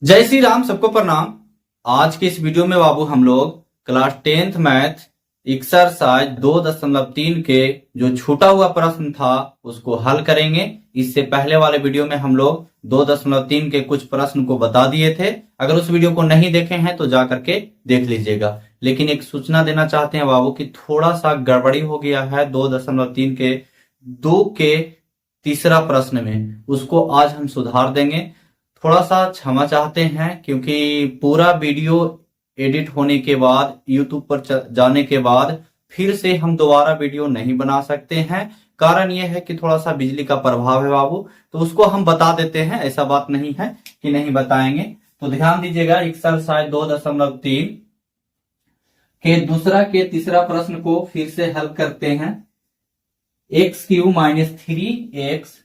जय श्री राम, सबको प्रणाम। आज के इस वीडियो में बाबू हम लोग क्लास 10th मैथ एक्सरसाइज 2.3 के जो छूटा हुआ प्रश्न था उसको हल करेंगे। इससे पहले वाले वीडियो में हम लोग 2.3 के कुछ प्रश्न को बता दिए थे। अगर उस वीडियो को नहीं देखे हैं तो जा करके देख लीजिएगा। लेकिन एक सूचना देना चाहते हैं बाबू कि थोड़ा सा गड़बड़ी हो गया है 2.3 के 2 के तीसरा प्रश्न में, उसको आज हम सुधार देंगे। थोड़ा सा क्षमा चाहते हैं क्योंकि पूरा वीडियो एडिट होने के बाद यूट्यूब पर जाने के बाद फिर से हम दोबारा वीडियो नहीं बना सकते हैं। कारण यह है कि थोड़ा सा बिजली का प्रभाव है बाबू, तो उसको हम बता देते हैं। ऐसा बात नहीं है कि नहीं बताएंगे। तो ध्यान दीजिएगा, एक्सरसाइज 2.3 के दूसरा के तीसरा प्रश्न को फिर से हल करते हैं। x³ -3x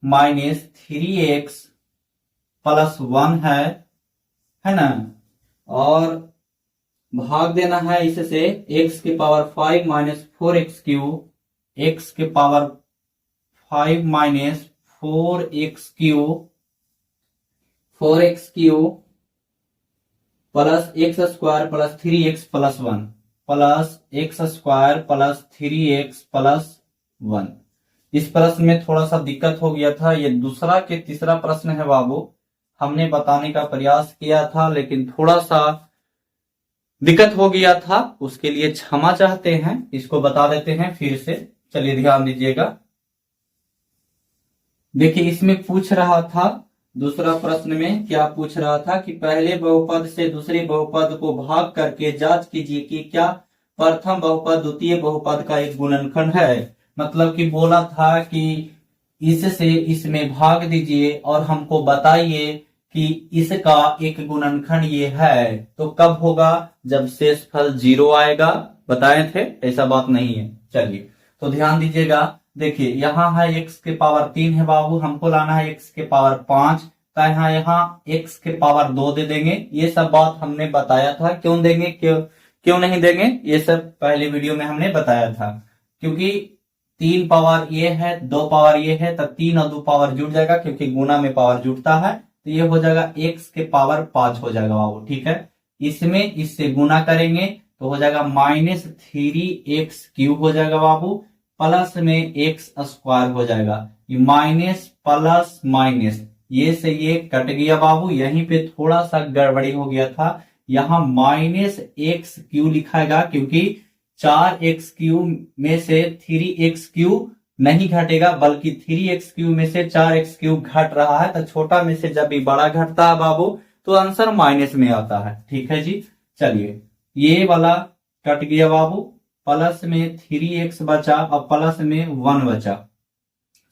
-3x+1 है ना, और भाग देना है इससे x⁵ -4x³ x⁵ -4x³ plus x² + 3x+1 plus x² + 3x+1। इस प्रश्न में थोड़ा सा दिक्कत हो गया था। ये दूसरा के तीसरा प्रश्न है बाबू। हमने बताने का प्रयास किया था लेकिन थोड़ा सा दिक्कत हो गया था, उसके लिए क्षमा चाहते हैं। इसको बता देते हैं फिर से। चलिए ध्यान दीजिएगा। देखिए, इसमें पूछ रहा था, दूसरा प्रश्न में क्या पूछ रहा था कि पहले बहुपद से दूसरे बहुपद को भाग करके जांच कीजिए कि क्या प्रथम बहुपद द्वितीय बहुपद का एक गुणनखंड है। मतलब कि बोला था कि इससे इसमें भाग दीजिए और हमको बताइए कि इसका एक गुणनखंड ये है। तो कब होगा? जब शेषफल 0 आएगा। बताए थे, ऐसा बात नहीं है। चलिए तो ध्यान दीजिएगा। देखिए, यहाँ है x⁵ है बाबू, हमको लाना है x⁵ का। यहाँ x⁵2 दे देंगे। ये सब बात हमने बताया था। क्यों देंगे, क्यों नहीं देंगे, ये सब पहले वीडियो में हमने बताया था। क्योंकि 3 पावर ये है, 2 पावर ये है, तब 3 और 2 पावर जुड़ जाएगा, क्योंकि गुना में पावर जुड़ता है। तो ये हो जाएगा x⁵5 हो जाएगा बाबू। ठीक है, इसमें इससे गुना करेंगे तो हो जाएगा -3x³ हो जाएगा बाबू, प्लस में x² हो जाएगा। ये माइनस प्लस माइनस, ये से ये कट गया बाबू। यहीं पे थोड़ा सा गड़बड़ी हो गया था। यहाँ -x³ लिखाएगा क्योंकि 4x³ में से 3x³ नहीं घटेगा, बल्कि 3x³ में से 4x³ घट रहा है। तो छोटा में से जब भी बड़ा घटता है बाबू तो आंसर माइनस में आता है। ठीक है जी। चलिए, ये वाला कट गया बाबू, प्लस में 3x बचा और प्लस में 1 बचा।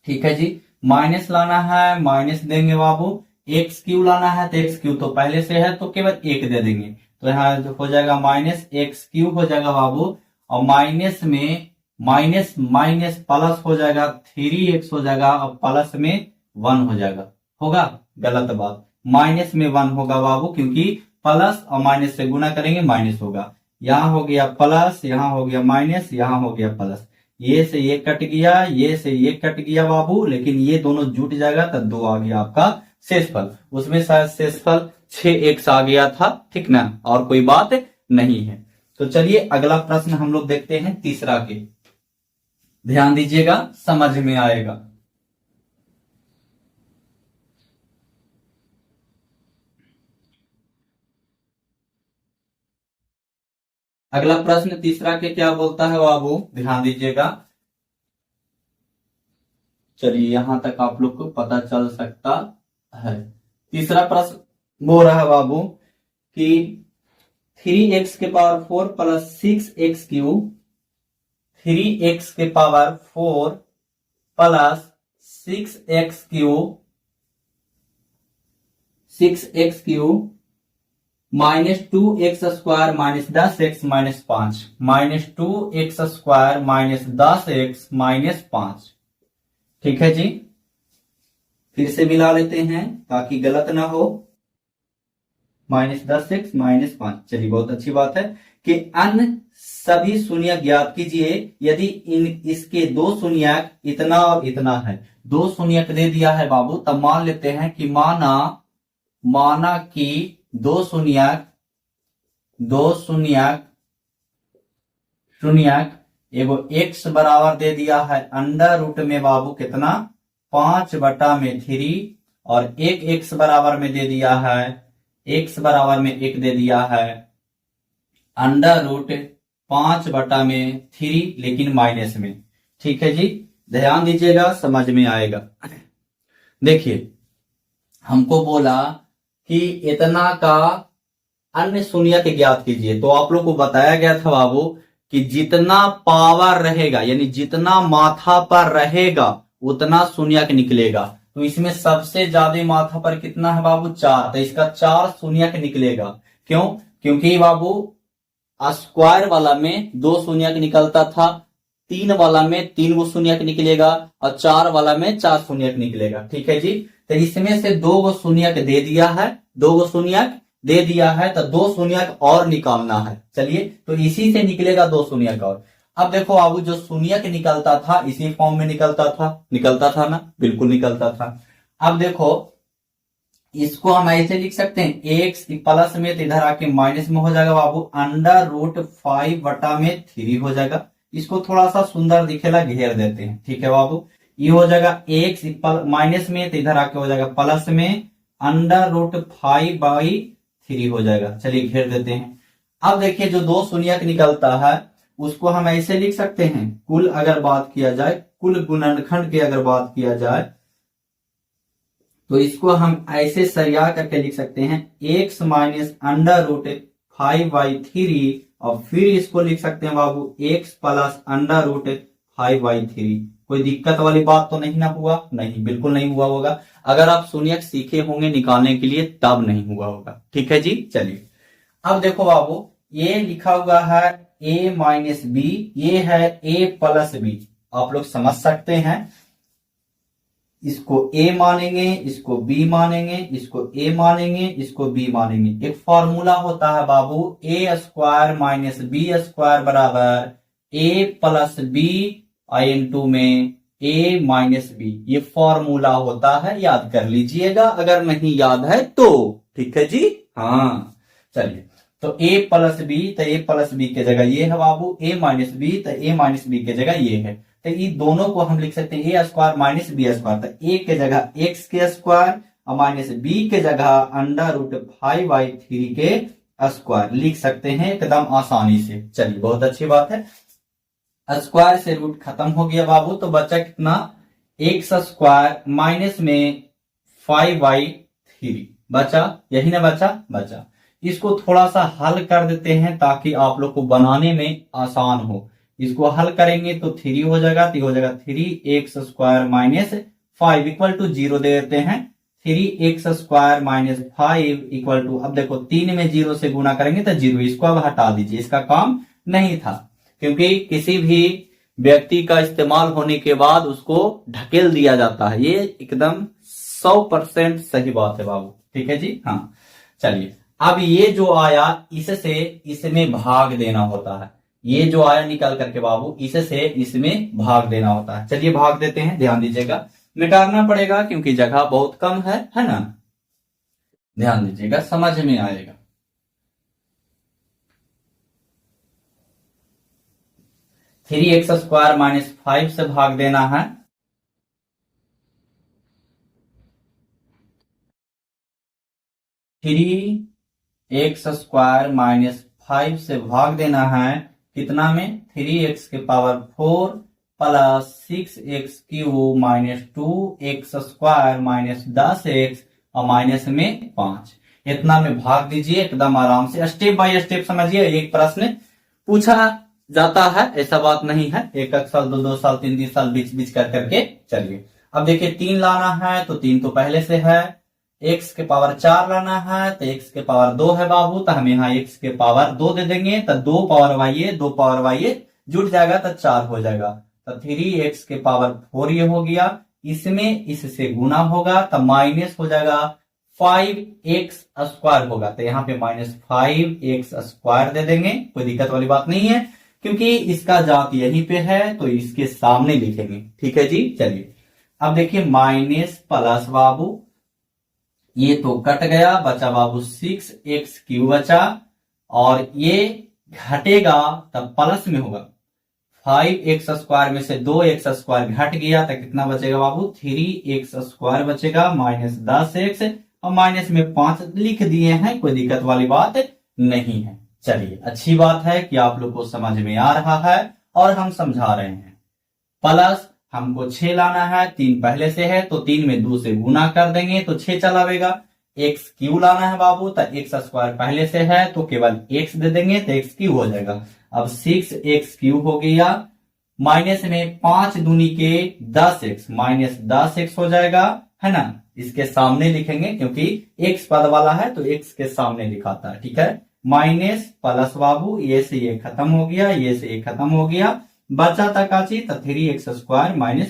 ठीक है जी। माइनस लाना है, माइनस देंगे बाबू। x³ लाना है तो x³ तो पहले से है तो केवल 1 दे देंगे। तो यहाँ हो जाएगा -x³ हो जाएगा बाबू, और माइनस में माइनस माइनस प्लस हो जाएगा, 3x हो जाएगा और प्लस में 1 हो जाएगा। होगा? गलत बात, माइनस में 1 होगा बाबू, क्योंकि प्लस और माइनस से गुना करेंगे माइनस होगा। यहाँ हो गया प्लस, यहाँ हो गया माइनस, यहाँ हो गया प्लस। ये से ये कट गया, ये से ये कट गया बाबू, लेकिन ये दोनों जुट जाएगा तो 2 आ गया आपका शेषफल। उसमें शायद शेषफल 6x आ गया था। ठीक ना, और कोई बात नहीं है। तो चलिए अगला प्रश्न हम लोग देखते हैं, तीसरा के। ध्यान दीजिएगा, समझ में आएगा। अगला प्रश्न तीसरा के क्या बोलता है बाबू, ध्यान दीजिएगा। चलिए, यहां तक आप लोग को पता चल सकता है। तीसरा प्रश्न बोल रहा है बाबू कि 3x⁴ plus 6x³ 3x⁴ plus 6x³ -2x² -10x -5 -2x² -10x -5। ठीक है जी। फिर से मिला लेते हैं ताकि गलत ना हो। -10x -5। चलिए बहुत अच्छी बात है कि अन्य सभी शून्य ज्ञात कीजिए यदि इसके दो शून्यक इतना और इतना है। दो शून्यक दे दिया है बाबू, तब मान लेते हैं कि माना कि दो शून्यक एगो x बराबर दे दिया है अंडर रूट में बाबू कितना 5/3 और एक x बराबर में दे दिया है x बराबर में 1 दे दिया है अंडर रूट 5/3 लेकिन माइनस में। ठीक है जी, ध्यान दीजिएगा, समझ में आएगा। देखिए हमको बोला कि इतना का अन्य शून्यक ज्ञात कीजिए, तो आप लोग को बताया गया था बाबू कि जितना पावर रहेगा यानी जितना माथा पर रहेगा उतना शून्यक निकलेगा। तो इसमें सबसे ज्यादा माथा पर कितना है बाबू 4, तो इसका 4 शून्यक निकलेगा। क्यों? क्योंकि बाबू स्क्वायर वाला में 2 शून्यक निकलता था, 3 वाला में 3 गो शून्यक निकलेगा और 4 वाला में 4 शून्यक निकलेगा। ठीक है जी, तो इसमें से 2 गो शून्यक दे दिया है, 2 गो शून्यक दे दिया है, तो 2 शून्यक और निकालना है। चलिए, तो इसी से निकलेगा 2 शून्यक और। अब देखो बाबू जो शून्यक निकलता था इसी फॉर्म में निकलता था ना, बिल्कुल निकलता था। अब देखो इसको हम ऐसे लिख सकते हैं x प्लस में, तो इधर आके माइनस में हो जाएगा बाबू अंडर रूट 5/3 हो जाएगा। इसको थोड़ा सा सुंदर दिखेला घेर देते हैं। ठीक है बाबू, ये हो जाएगा x माइनस में, तो इधर आके हो जाएगा प्लस में अंडर रूट 5/3 हो जाएगा। चलिए घेर देते हैं। अब देखिए जो 2 शून्यक निकलता है उसको हम ऐसे लिख सकते हैं, कुल अगर बात किया जाए, कुल गुणनखंड की अगर बात किया जाए तो इसको हम ऐसे सरिया करके लिख सकते हैं x माइनस अंडर रूट 5/3 और फिर इसको लिख सकते हैं बाबू x प्लस अंडर रूट 5/3। कोई दिक्कत वाली बात तो नहीं ना हुआ? नहीं, बिल्कुल नहीं हुआ होगा। अगर आप शून्यक सीखे होंगे निकालने के लिए तब नहीं हुआ होगा। ठीक है जी, चलिए अब देखो बाबू ये लिखा हुआ है a माइनस बी, ये है a प्लस बी। आप लोग समझ सकते हैं, इसको a मानेंगे, इसको b मानेंगे, इसको a मानेंगे, इसको b मानेंगे। एक फॉर्मूला होता है बाबू a square minus B square बराबर a प्लस बी in2 में a माइनस बी। ये फॉर्मूला होता है, याद कर लीजिएगा अगर नहीं याद है तो। ठीक है जी, हाँ चलिए, तो a प्लस बी, तो a प्लस बी के जगह ये है बाबू a माइनस बी, तो a माइनस बी के जगह ये है। तो ये दोनों को हम लिख सकते हैं a square minus B square, तो a के जगह x के स्क्वायर और माइनस b के जगह अंडर रूट 5/3 के स्क्वायर लिख सकते हैं एकदम आसानी से। चलिए बहुत अच्छी बात है, स्क्वायर से रूट खत्म हो गया बाबू, तो बचा कितना x स्क्वायर माइनस में 5/3 बचा, यही ना बचा। इसको थोड़ा सा हल कर देते हैं ताकि आप लोग को बनाने में आसान हो। इसको हल करेंगे तो 3 हो जाएगा, तो हो जाएगा 3x square minus 5 equal to 0 दे देते हैं। 3x square minus 5 equal to, अब देखो 3 में 0 से गुना करेंगे तो 0, इसको अब हटा दीजिए, इसका काम नहीं था। क्योंकि किसी भी व्यक्ति का इस्तेमाल होने के बाद उसको ढकेल दिया जाता है, ये एकदम 100% सही बात है बाबू। ठीक है जी, हाँ चलिए, अब ये जो आया इससे इसमें भाग देना होता है, ये जो आया निकल करके बाबू इससे इसमें भाग देना होता है। चलिए भाग देते हैं, ध्यान दीजिएगा, मिटाना पड़ेगा क्योंकि जगह बहुत कम है ना, ध्यान दीजिएगा समझ में आएगा। थ्री एक्स स्क्वायर माइनस 5 से भाग देना है, थ्री एक्स स्क्वायर माइनस 5 से भाग देना है कितना में, 3x के power 4 plus 6x cube minus 2x square minus 10x और माइनस में 5, इतना में भाग दीजिए एकदम आराम से, स्टेप बाय स्टेप समझिए। एक प्रश्न पूछा जाता है, ऐसा बात नहीं है, एक साल 2 साल 3 साल बीच कर करके। चलिए अब देखिए 3 लाना है तो 3 तो पहले से है, x के पावर 4 लाना है तो x के पावर 2 है बाबू, तो हम यहाँ x के पावर 2 दे देंगे, तो 2 पावर y जुट जाएगा तो 4 हो जाएगा, तो 3x के पावर 4 ये हो गया। इसमें इससे गुना होगा तो माइनस हो जाएगा 5x² होगा, तो यहाँ पे -5x² दे देंगे, कोई दिक्कत वाली बात नहीं है, क्योंकि इसका जात यहीं पे है तो इसके सामने लिखेंगे। ठीक है जी, चलिए अब देखिए माइनस प्लस बाबू, ये तो कट गया, बचा बाबू 6x³ बचा, और ये घटेगा तब प्लस में होगा, 5x² में से 2x² घट गया तो कितना बचेगा बाबू, 3x² बचेगा, -10x, और माइनस में 5 लिख दिए हैं, कोई दिक्कत वाली बात नहीं है। चलिए अच्छी बात है कि आप लोग को समझ में आ रहा है और हम समझा रहे हैं। प्लस हमको 6 लाना है, 3 पहले से है तो 3 में 2 से गुना कर देंगे तो 6 चलावेगा। x³ लाना है बाबू, तो x² पहले से है तो केवल x दे देंगे तो x³ हो जाएगा। अब 6x³ हो गया, माइनस में 5 दूनी के 10x, -10x हो जाएगा, है ना। इसके सामने लिखेंगे क्योंकि x पद वाला है तो x के सामने लिखाता है। ठीक है, माइनस प्लस बाबू, ये से ये खत्म हो गया, ये से ये खत्म हो गया, बचा तक आची तो 3x² -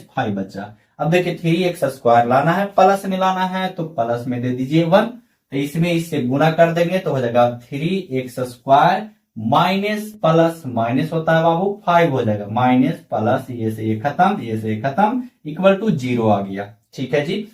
5 बचा। अब देखिए 3x² लाना है, प्लस में लाना है तो प्लस में दे दीजिए 1, तो इसमें इससे गुना कर देंगे तो हो जाएगा 3x² माइनस प्लस माइनस होता है बाबू 5 हो जाएगा, माइनस प्लस ये से ये खत्म, ये से ये खत्म, इक्वल टू 0 आ गया। ठीक है जी,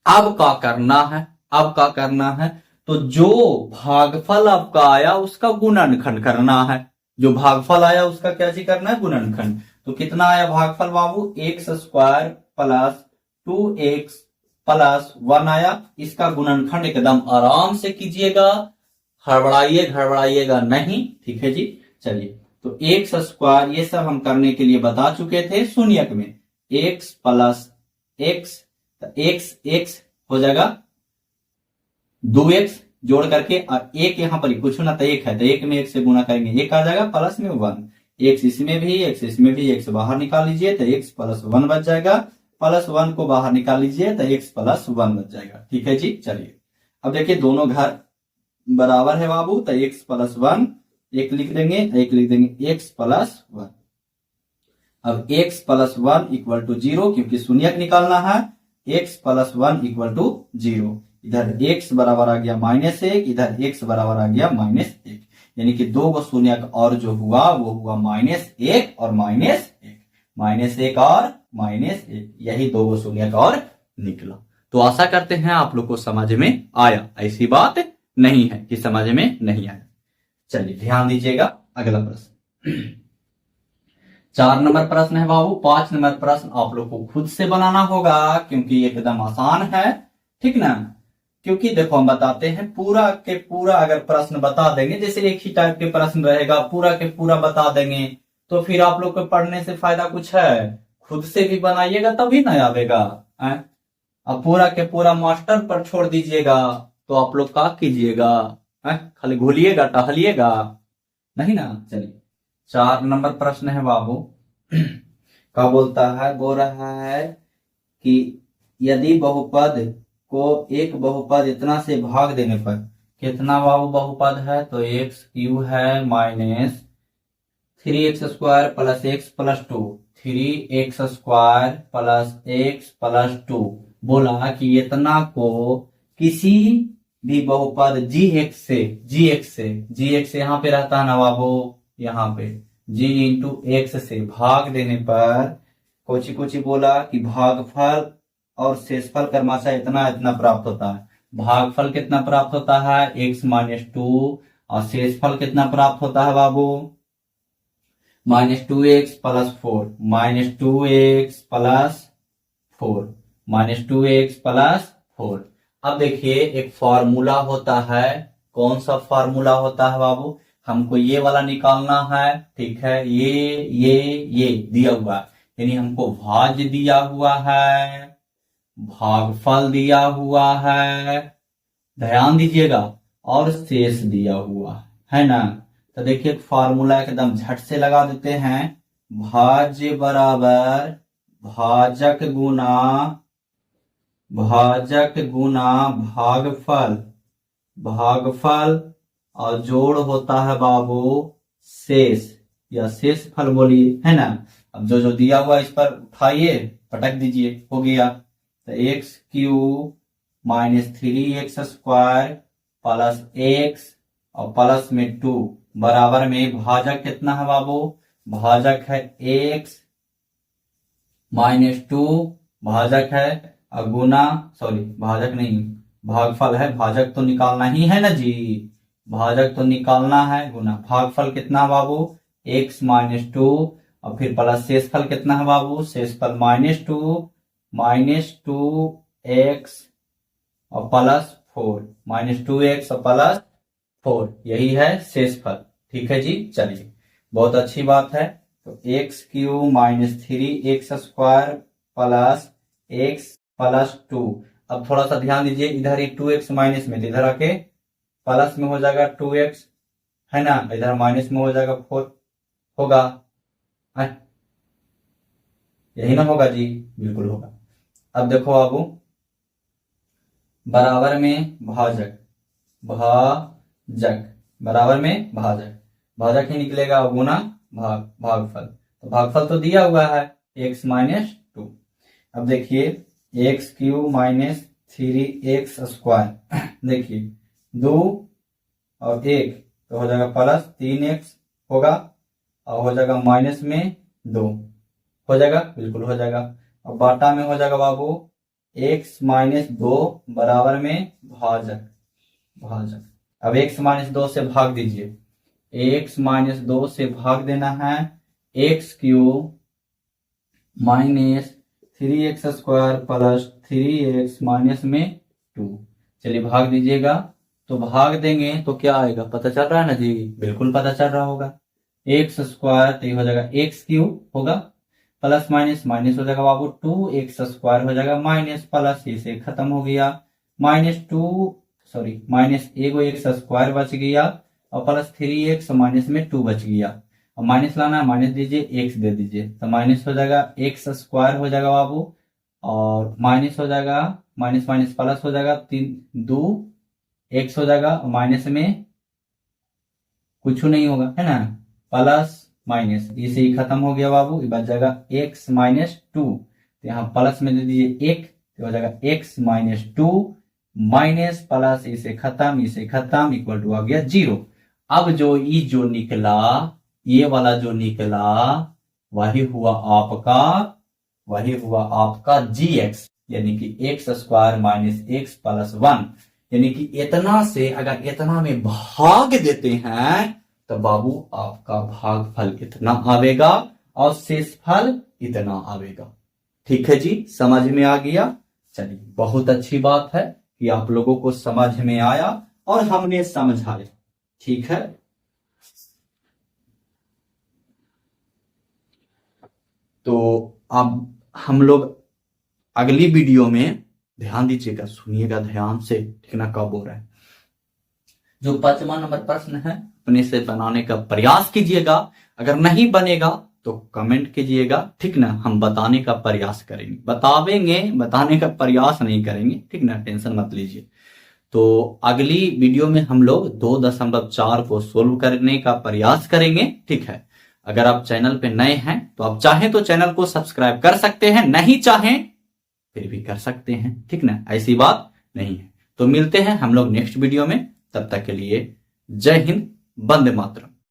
अब क्या करना है, अब क्या करना है, तो जो भागफल आपका आया उसका गुणनखंड करना है, जो भागफल आया उसका क्या जी करना है, गुणनखंड। तो कितना आया भागफल बाबू, x² प्लस 2x प्लस 1 आया, इसका गुणनखंड एकदम आराम से कीजिएगा, घड़बड़ाइएगा नहीं। ठीक है जी, चलिए तो x², ये सब हम करने के लिए बता चुके थे शून्यक में, x प्लस x, x हो जाएगा 2x जोड़ करके, और एक यहाँ पर कुछ ना तो एक है तो एक में एक से गुना करेंगे, एक आ जाएगा, प्लस में 1, x इसमें भी, x इसमें भी, x बाहर निकाल लीजिए तो x प्लस 1 बच जाएगा, प्लस 1 को बाहर निकाल लीजिए तो x प्लस 1 बच जाएगा। ठीक है जी, चलिए अब देखिए दोनों घर बराबर है बाबू, तो x प्लस 1 एक लिख देंगे, एक लिख देंगे x प्लस 1। अब x प्लस 1 इक्वल टू 0, क्योंकि शून्यक निकालना है, x प्लस 1 इक्वल टू 0, इधर x बराबर आ गया -1, इधर x बराबर आ गया -1, यानी कि दो गो शून्यक और जो हुआ वो हुआ -1 और -1 और -1, यही दो गो शून्यक और निकला। तो आशा करते हैं आप लोग को समझ में आया, ऐसी बात नहीं है कि समझ में नहीं आया। चलिए ध्यान दीजिएगा, अगला प्रश्न 4 नंबर प्रश्न है बाबू। 5 नंबर प्रश्न आप लोग को खुद से बनाना होगा क्योंकि एकदम आसान है, ठीक ना। क्योंकि देखो हम बताते हैं पूरा के पूरा अगर प्रश्न बता देंगे, जैसे एक ही टाइप के प्रश्न रहेगा पूरा के पूरा बता देंगे तो फिर आप लोग को पढ़ने से फायदा कुछ है, खुद से भी बनाइएगा तभी ना आवेगा। अब पूरा के पूरा मास्टर पर छोड़ दीजिएगा तो आप लोग क्या कीजिएगा, खाली घूलिएगा टहलिएगा नहीं ना। चलिए 4 नंबर प्रश्न है बाबू। क्या बोलता है, बोल रहा है कि यदि बहुपद को एक बहुपद इतना से भाग देने पर, कितना बाबू बहुपद है, तो x³ है -3x² plus x plus 2, 3x² plus x plus 2, बोला कि इतना को किसी भी बहुपद gx से यहाँ पे रहता है ना बाबू, यहाँ पे g इंटू x से भाग देने पर कोची बोला कि भागफल और शेषफल क्रमशः इतना इतना प्राप्त होता है। भागफल कितना प्राप्त होता है, x - 2, और शेषफल कितना प्राप्त होता है बाबू, -2x plus 4, -2x plus 4, -2x plus 4। अब देखिए एक फॉर्मूला होता है, कौन सा फॉर्मूला होता है बाबू, हमको ये वाला निकालना है। ठीक है, ये दिया हुआ है, यानी हमको भाज्य दिया हुआ है, भागफल दिया हुआ है, ध्यान दीजिएगा, और शेष दिया हुआ है ना। तो देखिए फॉर्मूला एकदम झट से लगा देते हैं, भाज्य बराबर भाजक गुना भागफल और जोड़ होता है बाबू शेष या शेषफल बोलिए, है ना। अब जो दिया हुआ इस पर उठाइए पटक दीजिए, हो गया। तो x³ -3x² प्लस x और प्लस में 2 बराबर में भाजक कितना है बाबू? भाजक है x -2 भाजक है गुना, सॉरी भाजक नहीं, भागफल है, भाजक तो निकालना ही है ना जी, भाजक तो निकालना है, गुना भागफल कितना बाबू? x -2 और फिर प्लस शेषफल कितना है बाबू? शेषफल -2x और प्लस 4, -2x और प्लस 4, यही है शेषफल। ठीक है जी, चलिए बहुत अच्छी बात है। तो x³ -3x² plus x plus 2। अब थोड़ा सा ध्यान दीजिए, इधर ही 2x माइनस में, इधर आके प्लस में हो जाएगा 2x, है ना, इधर माइनस में हो जाएगा 4 होगा, यही ना होगा जी? बिल्कुल होगा। अब देखो बाबू, बराबर में भाजक, भाजक बराबर में भाजक, भाजक ही निकलेगा, गुना भागफल, तो भागफल तो दिया हुआ है x -2। अब देखिए x³ -3x², देखिए 2 और 1 तो हो जाएगा प्लस 3x होगा, और हो जाएगा माइनस में 2 हो जाएगा, बिल्कुल हो जाएगा। अब बाटा में हो जाएगा बाबू x -2 बराबर में भाजक, भाजक। अब x -2 से भाग दीजिए, x -2 से भाग देना है x³ -3x² plus 3x minus में 2। चलिए भाग दीजिएगा, तो भाग देंगे तो क्या आएगा, पता चल रहा है ना जी? बिल्कुल पता चल रहा होगा। x² तो ये हो जाएगा x³ होगा, प्लस माइनस माइनस हो जाएगा बाबू 2x² हो जाएगा माइनस, प्लस इसे खत्म हो गया, -2 सॉरी -1x² बच गया और प्लस 3x माइनस में 2 बच गया। अब माइनस लाना है, माइनस दीजिए, x दे दीजिए, तो माइनस हो जाएगा x² हो जाएगा बाबू, और माइनस हो जाएगा, माइनस माइनस प्लस हो जाएगा, 2 x हो जाएगा, माइनस में कुछ नहीं होगा, है ना, प्लस माइनस इसे ही खत्म हो गया बाबू, ये बच जाएगा x -2, तो यहाँ प्लस में दे दीजिए 1, तो हो जाएगा x -2 माइनस प्लस इसे खत्म इक्वल टू आ गया 0। अब जो निकला, ये वाला जो निकला, वही हुआ आपका gx, यानी कि x² - x प्लस 1, यानी कि इतना से अगर इतना में भाग देते हैं तो बाबू आपका भागफल इतना आवेगा और शेषफल इतना आवेगा। ठीक है जी, समझ में आ गया? चलिए बहुत अच्छी बात है कि आप लोगों को समझ में आया और हमने समझाया। ठीक है, तो अब हम लोग अगली वीडियो में, ध्यान दीजिएगा, सुनिएगा ध्यान से, ठीक ना, कब हो रहा है, जो 5वां नंबर प्रश्न है अपने से बनाने का प्रयास कीजिएगा, अगर नहीं बनेगा तो कमेंट कीजिएगा, ठीक ना, हम बताने का प्रयास करेंगे, बताने का प्रयास नहीं करेंगे, ठीक ना, टेंशन मत लीजिए। तो अगली वीडियो में हम लोग 2.4 को सोल्व करने का प्रयास करेंगे। ठीक है, अगर आप चैनल पे नए हैं तो आप चाहें तो चैनल को सब्सक्राइब कर सकते हैं, नहीं चाहें फिर भी कर सकते हैं, ठीक ना, ऐसी बात नहीं है। तो मिलते हैं हम लोग नेक्स्ट वीडियो में, तब तक के लिए जय हिंद, वंदे मातरम।